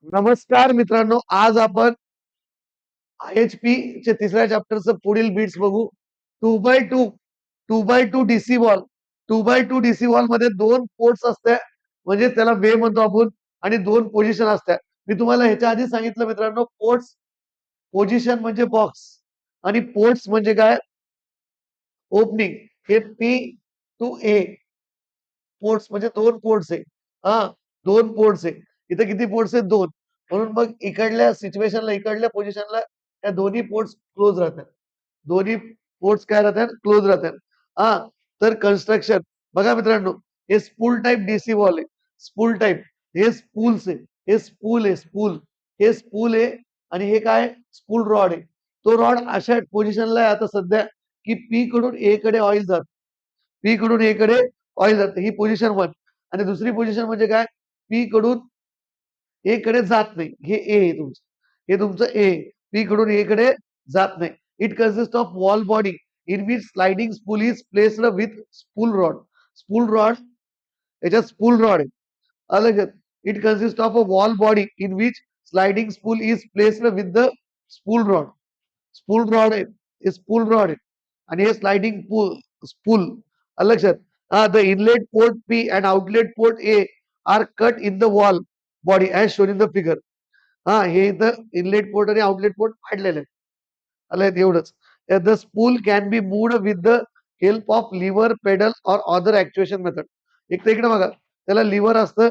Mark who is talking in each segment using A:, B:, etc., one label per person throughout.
A: नमस्कार मित्रांनो, आज आपण IHP चे तिसऱ्या चॅप्टरचं पुढील बीट्स बघू. 2x2 2x2 DC wall. 2x2 DC wall मध्ये दोन पोर्ट्स असतात, म्हणजे त्याला वे म्हणतो आपण, आणि दोन पोझिशन असतात. मी तुम्हाला ह्याच्या आधी सांगितलं मित्रांनो, पोर्ट्स पोझिशन म्हणजे बॉक्स आणि पोर्ट्स म्हणजे काय, ओपनिंग. हे P टू A पोर्ट्स म्हणजे दोन पोर्ट्स आहे. हा, दोन पोर्ट्स आहे. इथे किती पोर्ट्स आहेत? दोन. म्हणून मग इकडल्या सिच्युएशनला, इकडल्या पोझिशनला त्या दोन्ही पोर्ट्स क्लोज राहतात. दोन्ही पोर्ट्स काय राहतात? क्लोज राहतात. हा, तर कन्स्ट्रक्शन बघा मित्रांनो, हे स्पूल टाईप डीसी वॉल आहे. स्पूल टाईप, हे स्पूल्स आहे. हे स्पूल आहे, स्पूल. हे स्पूल आहे आणि हे काय? स्पूल रॉड आहे. तो रॉड अशा पोझिशनला आहे आता सध्या, की पी कडून ए कडे ऑइल जात. पी कडून ए कडे ऑइल जाते. ही पोझिशन 1. आणि दुसरी पोझिशन म्हणजे काय? पी कडून ए कडे जात नाही. हे ए आहे तुमचं. हे तुमचं ए. पी कडून ए कडे जात नाही. It consist of valve body in which sliding spool is placed with spool rod. Spool rod, याच्यात स्पूल रॉड आहे. अलग. It consist of a valve body in which sliding spool is placed with the spool rod. Spool rod आहे. हे spool rod आहे आणि हे sliding spool. लक्षात. The inlet port P and outlet port A are cut in the valve body as shown in the figure. हे इथं inlet port आणि outlet port काढलेले आहेत. आलं एवढंच. The spool can be moved with the help of lever, pedal or other actuation method. एक तर इकडे बघा, त्याला लिव्हर असतं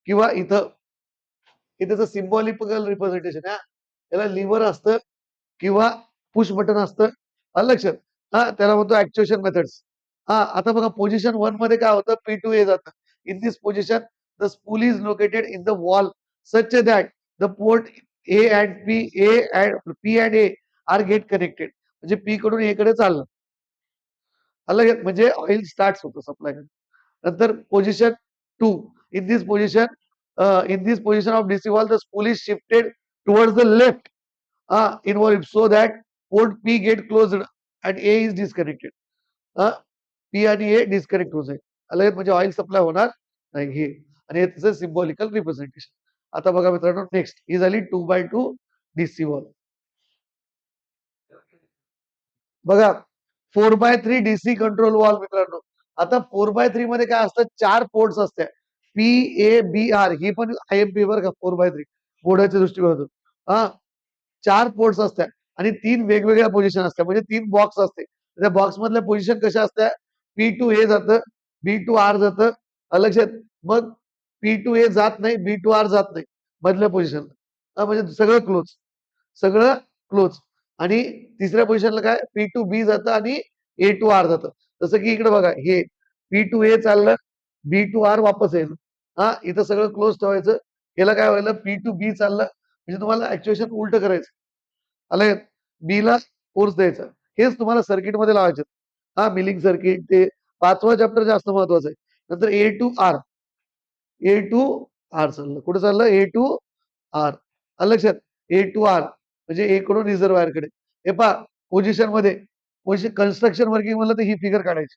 A: किंवा इथं हे त्याचं सिम्बॉलिकल रिप्रेझेंटेशन आहे. त्याला लिव्हर असतं किंवा पुश बटन असतं. आलं लक्षात. त्याला म्हणतो ऍक्च्युएशन मेथड्स. आता बघा पोझिशन 1 मध्ये काय होतं? पी टू ए जातं. In this position the spool is located in the valve such that the port A and P and A are get connected. म्हणजे पी कडून ए कडे चाललं. आलं, म्हणजे ऑइल स्टार्ट होतं सप्लाय. नंतर position 2. In this position of DC valve the spool is shifted towards the left involved so that port P get closed and A is disconnected. P आणि A disconnect होत जाईल. अलग, म्हणजे oil supply होणार नाही. हे आणि हे त्याचं सिम्बॉलिकल रिप्रेझेंटेशन. आता बघा मित्रांनो, नेक्स्ट ही झाली 2x2 डीसी वॉल. बघा 4x3 डीसी कंट्रोल वॉल मित्रांनो. आता 4x3 मध्ये काय असतं? 4 पोर्ट्स असतात. P A B R. ही पण IMP वर का 4x3 बोर्डाच्या दृष्टिकोनातून. हा, 4 पोर्ट्स असतात आणि 3 वेगवेगळ्या पोझिशन असतात, म्हणजे 3 बॉक्स असते. त्या बॉक्स मधल्या पोझिशन कशा असतात? पी टू ए जातं, बी टू आर जातं. लक्षात. मग पी टू ए जात नाही, बी टू आर जात नाही मधल्या पोझिशन. म्हणजे सगळं क्लोज. सगळं क्लोज. आणि तिसऱ्या पोझिशनला काय? पी टू बी जातं आणि ए टू आर जातं. जसं की इकडे बघा, हे पी टू ए चाललं, बी टू आर वापस येईल. इथं सगळं क्लोज ठेवायचं. याला काय व्हायला? पी टू बी चाललं, म्हणजे तुम्हाला ऍक्च्युएशन उलट करायचं. आलं, बी ला फोर्स द्यायचा. हेच तुम्हाला सर्किट मध्ये लावायचे. मिलिंग सर्किट ते 5वा चॅप्टर जास्त महत्वाचं आहे. नंतर A to R. A to R चाललं. कुठे चाललं? A to R. लक्षात. ए टू आर म्हणजे ए कडून रिझर्वायर कडे. हे पहा पोझिशन मध्ये, पोझिशन कन्स्ट्रक्शन वर्किंग म्हणलं तर ही फिगर काढायची.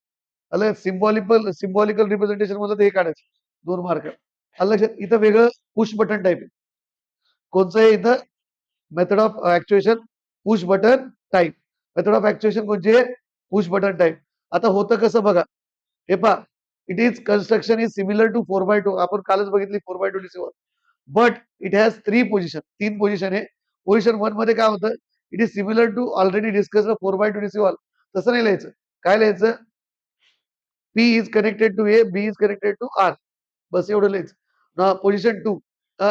A: आलं, सिम्बॉलिकल रिप्रेझेंटेशन म्हणलं तर हे काढायचं. 2 मार्क. लक्षात. इथं वेगळं पुश बटन टाईप आहे. कोणचं आहे इथं? Method of actuation push button type. Method of actuation कोणची आहे? Push button type. आता होतं कसं बघा, हे पहा, it is construction is similar to 4x2. आपण कालच बघितली 4x2 DC valve. But it has 3 position. 3 position आहे. पोझिशन 1 मध्ये काय होतं? It is similar to already discussed 4x2 DC valve. तसं नाही लिहायचं. काय लिहायचं? P is connected to A, B is connected to R. बस एवढं लिहायचं. Position 2.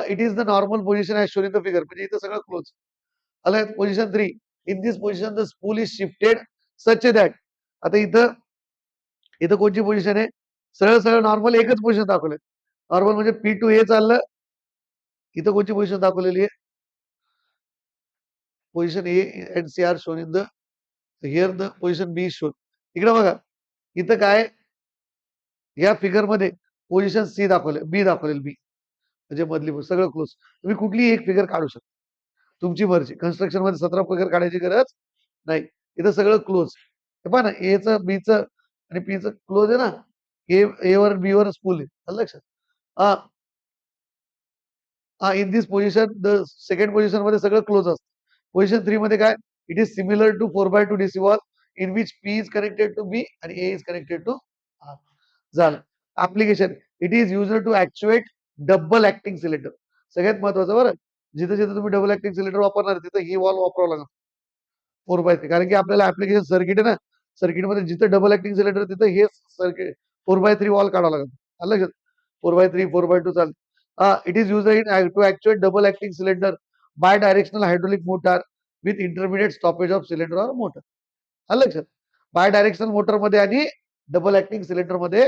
A: It is the normal position as shown in the figure. म्हणजे इथं सगळं क्लोज. आलं. Position 3. In this position the spool is shifted such that. आता इथं इथं कोणची पोझिशन आहे? सरळ सरळ नॉर्मल एकच पोझिशन दाखवलंय. नॉर्मल म्हणजे पी टू ए चाललं. इथं कोणची पोझिशन दाखवलेली आहे? Position A and C are shown in the here the position B shown. इकडे बघा, इथं काय या फिगर मध्ये पोझिशन सी दाखवले, बी दाखवलेली, बी म्हणजे मधली सगळं क्लोज. तुम्ही कुठलीही एक फिगर काढू शकता. तुमची मर्जी. कन्स्ट्रक्शन मध्ये 17 फिगर काढायची गरज नाही. इथं सगळं क्लोज. हे पहा ना, एचं बीचं आणि पीचं क्लोज आहे ना. ए वर बी वर स्पूल आहे. लक्षात. In this position the second position मध्ये सगळं क्लोज असतं. पोझिशन 3 मध्ये काय? It is similar to 4x2 DC valve in which P is connected to B आणि A is connected to R. झालं. Application it is used to actuate double acting cylinder. सगळ्यात महत्वाचं बरं, जिथे जिथे तुम्ही डबल ऍक्टिंग सिलेंडर वापरणार तिथे ही वॉल वापरावं लागणार 4x3, कारण की आपल्याला ऍप्लिकेशन सर्किट आहे ना, सर्किटमध्ये जिथे डबल ऍक्टिंग सिलेंडर तिथे हे सर्किट 4x3 वॉल काढावं लागेल. आलं लक्षात? 4x3 4x2 चालतं. It is used in to actuate double acting cylinder bidirectional hydraulic motor with intermediate stoppage of cylinder or motor. आलं लक्षात? बाय डायरेक्शनल मोटर मध्ये आणि डबल ऍक्टिंग सिलेंडर मध्ये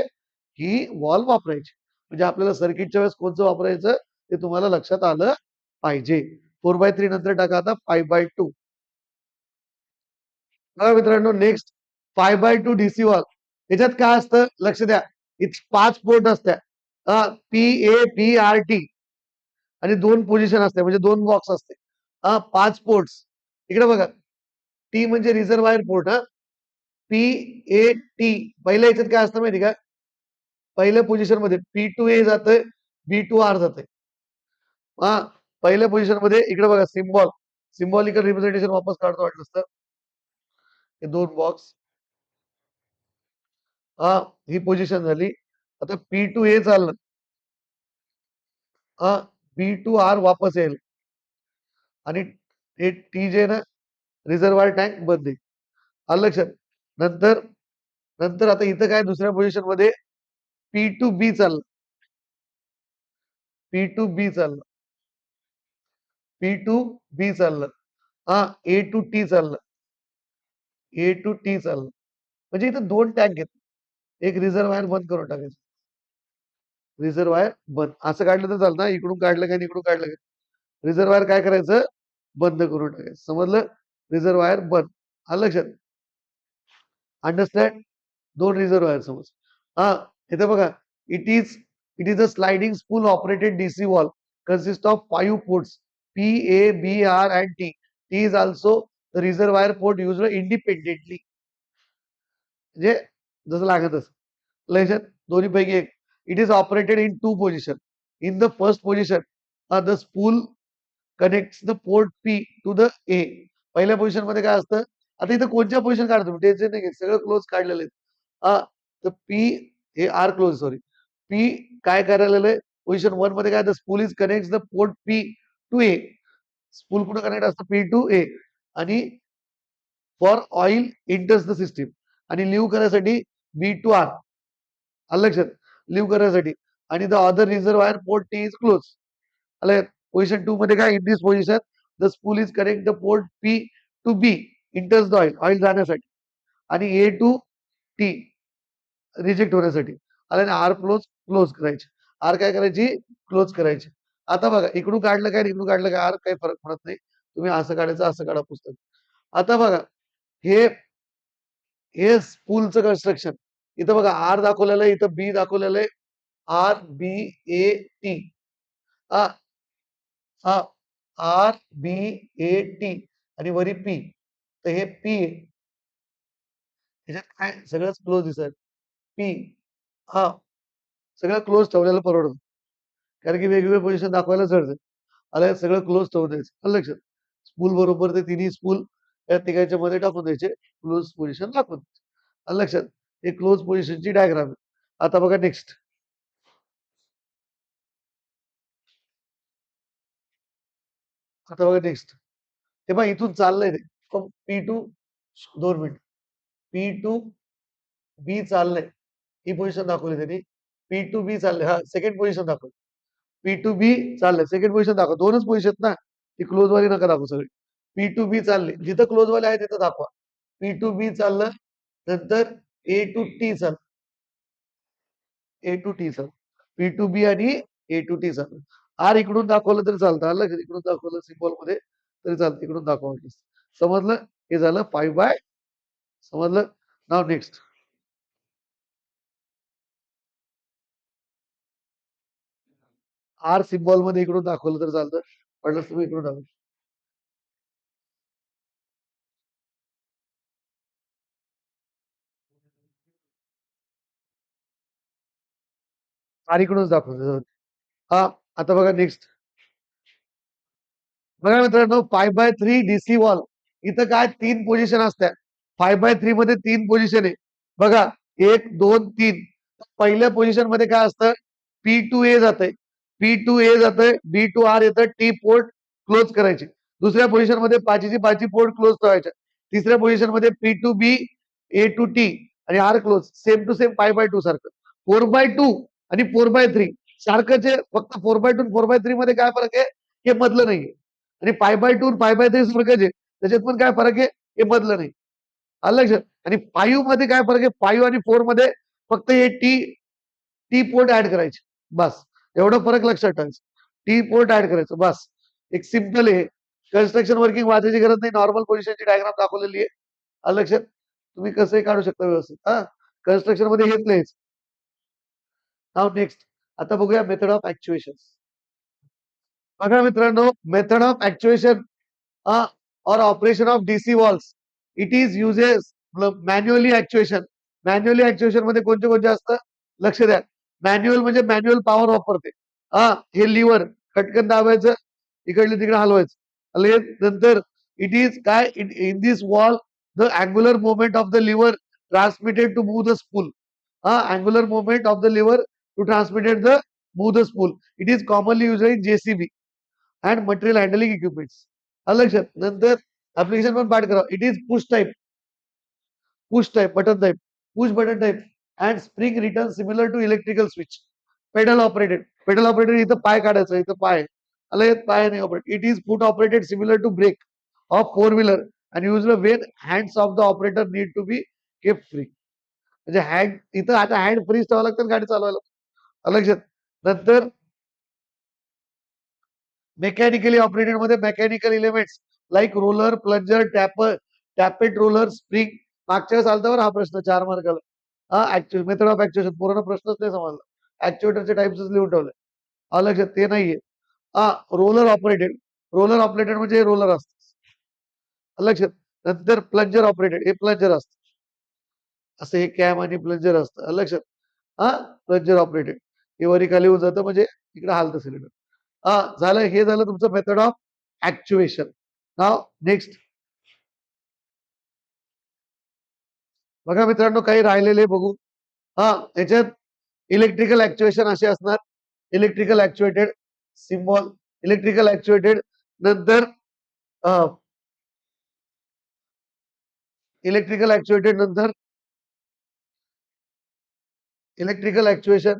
A: ही वॉल वापरायची. म्हणजे आपल्याला सर्किटच्या वेळेस कोणतं वापरायचं ते तुम्हाला लक्षात आलं पाहिजे. 4x3 नंतर टाका आता 5x2. बघा मित्रांनो, नेक्स्ट 5x2 डीसी वॉल. याच्यात काय असतं लक्ष द्या. इथं 5 पोर्ट असतात. P A P R T आणि 2 पोझिशन असते, म्हणजे 2 बॉक्स असते. 5 पोर्ट्स. इकडे बघा, टी म्हणजे reservoir port. P A T पहिल्या याच्यात काय असतं माहिती का? पहिल्या पोझिशन मध्ये P2A जातंय, B2R जातंय. हा, पहिल्या पोझिशन मध्ये इकडे बघा सिम्बॉलिकल रिप्रेझेंटेशन वापस काढतो वाटलं असतं. हे 2 बॉक्स. हा, ही पोझिशन झाली. आता P2A चाललं. हा, B2R वापस येईल आणि हे टी जे ना रिझर्वायर टँक बंद आहे. आलं लक्षात? नंतर नंतर आता इथं काय दुसऱ्या पोझिशन मध्ये P2B चाललं. P2B चाललं. P2B चाललं. हा, A टू T चाललं. ए टू टी चाललं. म्हणजे इथं 2 टँक आहेत. एक रिझर्वायर बंद करून टाकायचं. रिझर्वायर बंद. असं काढलं तर चालतं. इकडून काढलं काय इकडून काढलं काय. रिझर्वायर काय करायचं? बंद करून टाकायचं. समजलं? रिझर्वायर बंद. आलं लक्षात? अंडरस्टँड? 2 रिझर्वायर समज. हा, इथे बघा, it is a sliding spool operated DC wall consist of 5 ports P, A, B, R and T. T is also the reservoir port used independently. म्हणजे जसं लागत असं. लक्षात? दोन्हीपैकी एक. It is operated in 2 position. In the first position the spool connects the port P to the A. पहिल्या position मध्ये काय असतं? आता इथं कोणत्या पोझिशन काढतो तुम्ही टेन्शन नाही घ्यायचं, सगळं क्लोज काढलेलं आहे. तर पी हे आर क्लोज सॉरी. पी काय करायला आहे? पोझिशन 1 मध्ये काय, the spool is connect the port P to A. Spool कुठं कनेक्ट असतं? P to A. आणि for oil enters the system आणि लिव्ह करण्यासाठी बी टू आर. आलं लक्षात? लिव्ह करण्यासाठी. आणि the other reservoir port T is close. आलं. पोझिशन 2 मध्ये काय, in this position the spool is connect the port P to B enters the oil, oil जाण्यासाठी. आणि ए टू टी रिजेक्ट होण्यासाठी. आणि आर क्लोज क्लोज करायची. R काय करायची? क्लोज करायची. आता बघा, इकडून काढलं काय इकडून काढलं काय, आर काही फरक पडत नाही. तुम्ही असं काढायचं, असं काढा पुस्तक. आता बघा, हे हे स्पूलचं कन्स्ट्रक्शन. इथं बघा आर दाखवलेलं आहे, इथं बी दाखवलेलं आहे. R B A T. हा, आर बी ए टी आणि वरी पी. तर हे पी ह्याच्यात काय सगळंच क्लोज दिसत. पी. हा, सगळं क्लोज ठेवलेलं परवडतं. कारण की वेगवेगळे पोझिशन दाखवायला जड. आलं सगळं क्लोज ठेवून द्यायचं. आलं लक्षात? स्पूल बरोबर ते तिन्ही स्पूल त्या तिघांच्या मध्ये टाकून द्यायचे. क्लोज पोझिशन दाखवून द्यायचे. आलं लक्षात? हे क्लोज पोझिशनची डायग्राम आहे. आता बघा नेक्स्ट. आता बघा नेक्स्ट. ते पहा इथून चाललंय ते. P to 2 minute. P to B चाललंय. ही पोझिशन दाखवली त्यांनी. पी टू बी चाललंय. हा, सेकंड पोझिशन दाखव. पी टू बी चाललंय. सेकंड पोझिशन दाखवा. 2च पोझिशन ना. ती क्लोज वाली नका दाखवू सगळी. पी टू बी चालली. जिथं क्लोज वाले आहे तिथं दाखवा. पी टू बी चाललं. नंतर ए टू टी चाललं. ए टू टी चाललं. पी टू बी आणि ए टू टी चाललं. आर इकडून दाखवलं तरी चालतं. आलं का? इकडून दाखवलं सिम्बॉल मध्ये तरी चालतं. इकडून दाखवा. समजलं? हे झालं 5x. समजलं? नाव नेक्स्ट. आर सिम्बॉल मध्ये इकडून दाखवलं तर चालतं. वाटलं तुम्ही इकडून दाखवा. आर इकडूनच दाखवलं. हा, आता बघा नेक्स्ट. बघा मित्रांनो, 5x3 डीसी वॉल इथं काय 3 पोझिशन असतात. 5x3 मध्ये 3 पोझिशन आहे. बघा 1, 2, 3. पहिल्या पोझिशन मध्ये काय असतं? P2A जातंय. P2A जातंय, B2R येतं, T पोर्ट क्लोज करायची. दुसऱ्या पोझिशन मध्ये 5ची 5 पोर्ट क्लोज ठेवायच्या. तिसऱ्या पोझिशन मध्ये P2B, A2T आणि R close. Same to same 5x2 सारखं. 4x2 आणि 4x3 सारखंच आहे. फक्त 4x2 आणि 4x3 मध्ये काय फरक आहे? हे मधलं नाहीये. आणि 5x2 आणि 5x3 सारखंच आहे. त्याच्यात पण काय फरक आहे? हे मधलं नाही. आलं लक्षात? आणि 5 मध्ये काय फरक आहे? 5 आणि 4 मध्ये फक्त हे टी पोर्ट ऍड करायचे. बस. एवढं फरक लक्षात ठेवायचं. टी पोर्ट ऍड करायचं. बस. एक सिंपल आहे. कन्स्ट्रक्शन वर्किंग वाचायची गरज नाही. नॉर्मल पोझिशनची डायग्राम दाखवलेली आहे. आलं लक्षात? तुम्ही कसंही काढू शकता व्यवस्थित. हा. कन्स्ट्रक्शन मध्ये हेच लिहायचं. नाव नेक्स्ट. आता बघूया मेथड ऑफ ऍक्च्युएशन. बघा मित्रांनो, method of actuation or operation of DC walls. It is uses manually actuation. Manually actuation मध्ये कोणते कोणते असतं? लक्ष द्या. मॅन्युअल म्हणजे मॅन्युअल पॉवर वापरते. हे लिव्हर खटकन दाबायचं, इकडले तिकडे हलवायचं. नंतर इट इज काय in this valve the angular movement of the lever transmitted to move the spool. Angular movement of the lever to transmitted the move the spool. It is commonly use in JCB and material handling equipments. लक्षात. नंतर application पण पाठ करा. It is push type button type, push button type and spring return similar to electrical switch. Pedal operated इथं पाय काढायचं, इथं पाय आलं, पाय नाही operate. It is foot operated similar to brake of 4 wheeler and use when hands of the operator need to be kept free. म्हणजे hand इथं आता हँड फ्रीज ठेवावं लागतं गाडी चालवायला. लक्षात. नंतर मेकॅनिकली ऑपरेटेड मध्ये mechanical elements like roller, plunger, tappet roller, spring. मागच्या वेळेस आलता बरं हा प्रश्न 4 मार्काला. मेथड ऑफ ऍक्च्युएशन पूर्ण प्रश्नच नाही समजला. ऍक्च्युएटरचे टाइप्सच लिहून ठेवले. लक्षात. ते नाहीये. रोलर ऑपरेटेड म्हणजे रोलर असतं. लक्षात. नंतर प्लंजर ऑपरेटेड, हे प्लंजर असतं. असं हे कॅम आणि प्लंजर असतं. लक्षात. प्लंजर ऑपरेटेड हे वरी खाली होऊन जातं, म्हणजे इकडे हालतं सिलेंडर. झालं. हे झालं तुमचं मेथड ऑफ ऍक्च्युएशन. नाव नेक्स्ट. बघा मित्रांनो, काही राहिलेले बघू. याच्यात इलेक्ट्रिकल ऍक्च्युएशन असे असणार. Electrical actuated symbol, electrical actuated. नंतर इलेक्ट्रिकल ऍक्च्युएटेड, नंतर इलेक्ट्रिकल ऍक्च्युएशन,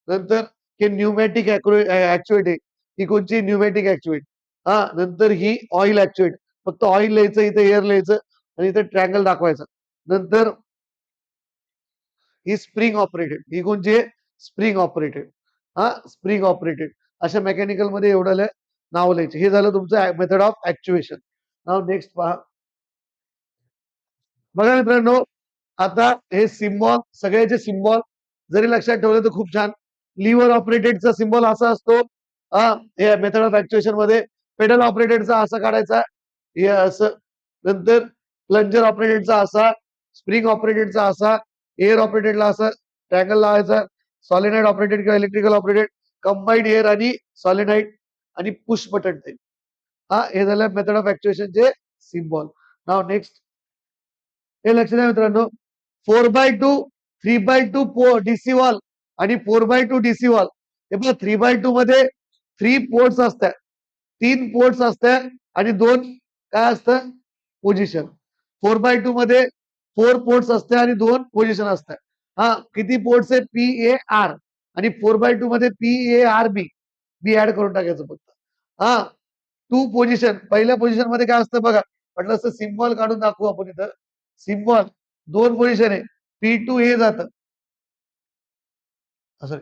A: नंतर हे न्यूमॅटिक ऍक्च्युएट आहे. ही कोणची? न्यूमॅटिक ऍक्च्युएट. नंतर ही ऑइल ऍक्च्युएट. फक्त ऑइल लिहायचं, इथं एअर लिहायचं आणि इथं ट्रँगल दाखवायचा. नंतर ही स्प्रिंग ऑपरेटेड, ही कोणची आहे? Spring operated. Spring operated. अशा मेकॅनिकल मध्ये एवढं नाव लिहायचे. हे झालं तुमचं मेथड ऑफ ऍक्च्युएशन. नाव नेक्स्ट पहा. बघा मित्रांनो, आता हे सिम्बॉल, सगळ्याचे सिम्बॉल जरी लक्षात ठेवले तर खूप छान. लिव्हर ऑपरेटेडचा सिम्बॉल असा असतो. हे मेथड ऑफ ऍक्च्युएशन मध्ये. पेडल ऑपरेटेडचा असा काढायचा, हे असं. नंतर प्लंजर ऑपरेटेडचा असा, स्प्रिंग ऑपरेटेडचा असा, एअर ऑपरेटेडला असा ट्रँगल लावायचा. सॉलिनाइड ऑपरेटेड किंवा इलेक्ट्रिकल ऑपरेटेड, कंबाईंड एअर आणि सॉलिनाइड आणि पुश बटन टाईप. हे झालं मेथड ऑफ ऍक्च्युएशनचे सिम्बॉल. नाव नेक्स्ट. हे लक्ष द्या मित्रांनो. 4x2, 3x2 डीसी वॉल आणि 4x2 डीसी वॉल. हे बघा 3x2 मध्ये 3 पोर्ट्स असतात, 3 पोर्ट्स असतात आणि 2 काय असतं? पोझिशन. 4x2 मध्ये 4 पोर्ट्स असतात आणि 2 पोझिशन असतात. किती पोर्ट्स आहे? PAR. आणि 4x2 मध्ये PARB. बी ऍड करून टाकायचं फक्त. हा. 2 पोझिशन. पहिल्या पोझिशन मध्ये काय असतं बघा. म्हटलं असं सिम्बॉल काढून दाखवू आपण इथं. सिम्बॉल 2 पोझिशन आहे. P2A जातं. असं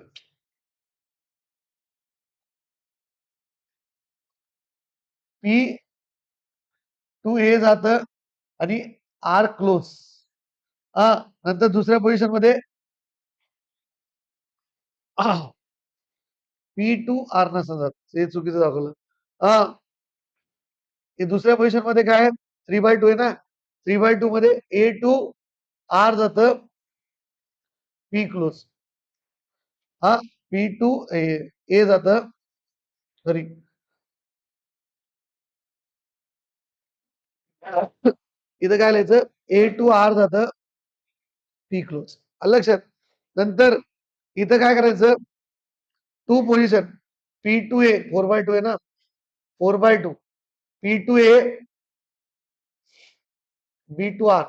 A: P2A जातं आणि R क्लोज. नंतर दुसऱ्या पोझिशन मध्ये P2R नसतं जात. हे चुकीचं दाखवलं. हे दुसऱ्या पोझिशन मध्ये काय आहे? 3x2 आहे ना. 3x2 मध्ये A2R जातं, P क्लोज. P2A जातं, सॉरी इथं काय लिहायचं ए टू आर जातं पी क्लोज लक्षात. नंतर इथं काय करायचं two position P to A 4/2 आहे ना 4/2 P to A B to R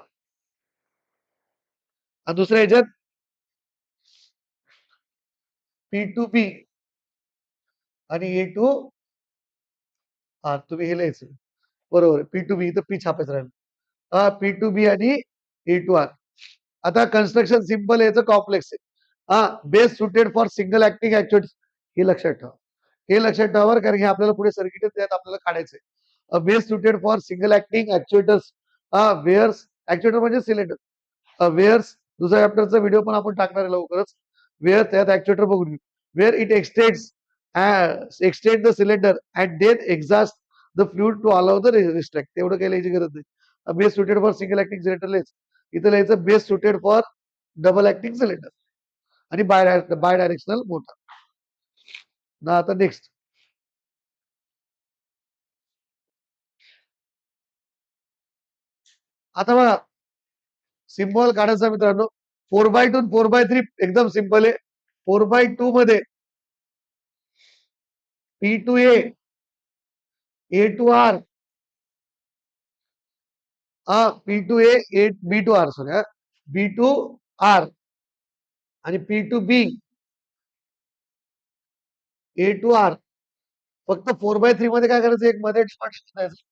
A: आणि दुसऱ्या ह्याच्यात पी टू बी आणि ए टू आर तुम्ही हे लिहायचं बरोबर पी टू बी इथं पी छापायचं राहिलं हा पी टू बी आणि ए टू आर. आता कन्स्ट्रक्शन सिंपल याचं कॉम्प्लेक्स आहे हा best suited for single acting actuate हे लक्षात ठेवा. हे लक्षात ठेवा कारण हे आपल्याला पुढे सर्किट त्यात आपल्याला काढायचंय best suited for single acting actuators whereas actuator म्हणजे सिलेंडर वेअर्स दुसऱ्या चॅप्टरचा व्हिडिओ पण आपण टाकणार आहे लवकरच वेअर त्यात ऍक्च्युएटर बघून घेऊ where it extend the cylinder and then exhaust the fluid to allow the retract तेवढं काही लिहायची गरज नाही best suited for single acting cylinder लिहायचं इथं लिहायचं best suited for double acting cylinder आणि बाय डायरेक्शनल मोटर ना आता नेक्स्ट आता बघा सिम्बॉल काढायचा मित्रांनो 4/2 4/3 एकदम सिंपल आहे 4/2 मध्ये P to A to R P to A B to R sorry B to R आणि P to B A to R फक्त 4/3 मध्ये काय करायचं एक मध्ये करायचं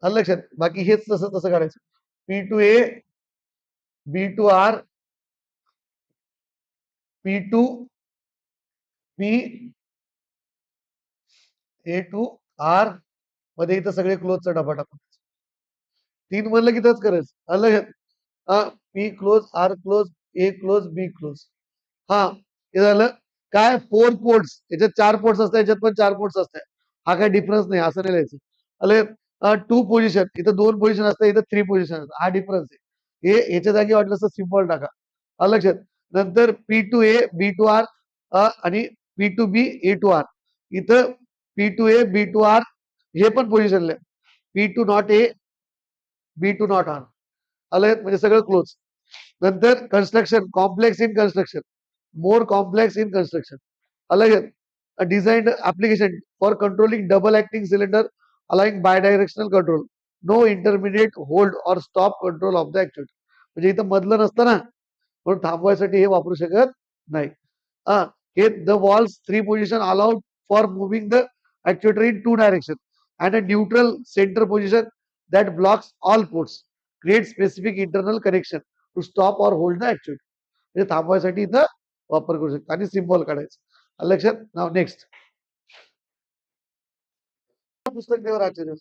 A: लक्षात बाकी हेच तसं तसं करायचं P to A B to R P to B A to R मध्ये इथं सगळे क्लोजचा डबा टाकून 3 म्हणलं की तच करायचं लक्षात P close R close A close B close हा हे झालं काय 4 पोर्ट्स याच्यात 4 पोर्ट्स असतात याच्यात पण 4 पोर्ट्स असतात हा काही डिफरन्स नाही असं नाही लिहायचं अले 2 पोझिशन इथं 2 पोझिशन असतात इथं 3 पोझिशन असतात हा डिफरन्स आहे हे याच्या जागी वाटलं असं सिम्पल टाका लक्षात नंतर P to A B to R आणि P to B A to R इथं P to A B to R हे पण position P to not A B to not R आलं म्हणजे सगळं क्लोज नंतर construction complex in construction more complex in construction. Along a designed application for controlling double acting cylinder allowing bidirectional control. No intermediate hold or stop control of the actuator. म्हणजे इथं मधलं नसतं ना म्हणून थांबवायसाठी हे वापरू शकत नाही हे the walls 3 position allowed for moving the actuator in 2 direction and a neutral center position that blocks all ports create specific internal connection to stop or hold the actuator. म्हणजे थांबवायसाठी इथं वापर करू शकता आणि सिम्बॉल काढायचं लक्षात नाव नेक्स्ट पुस्तक देवर आचार्य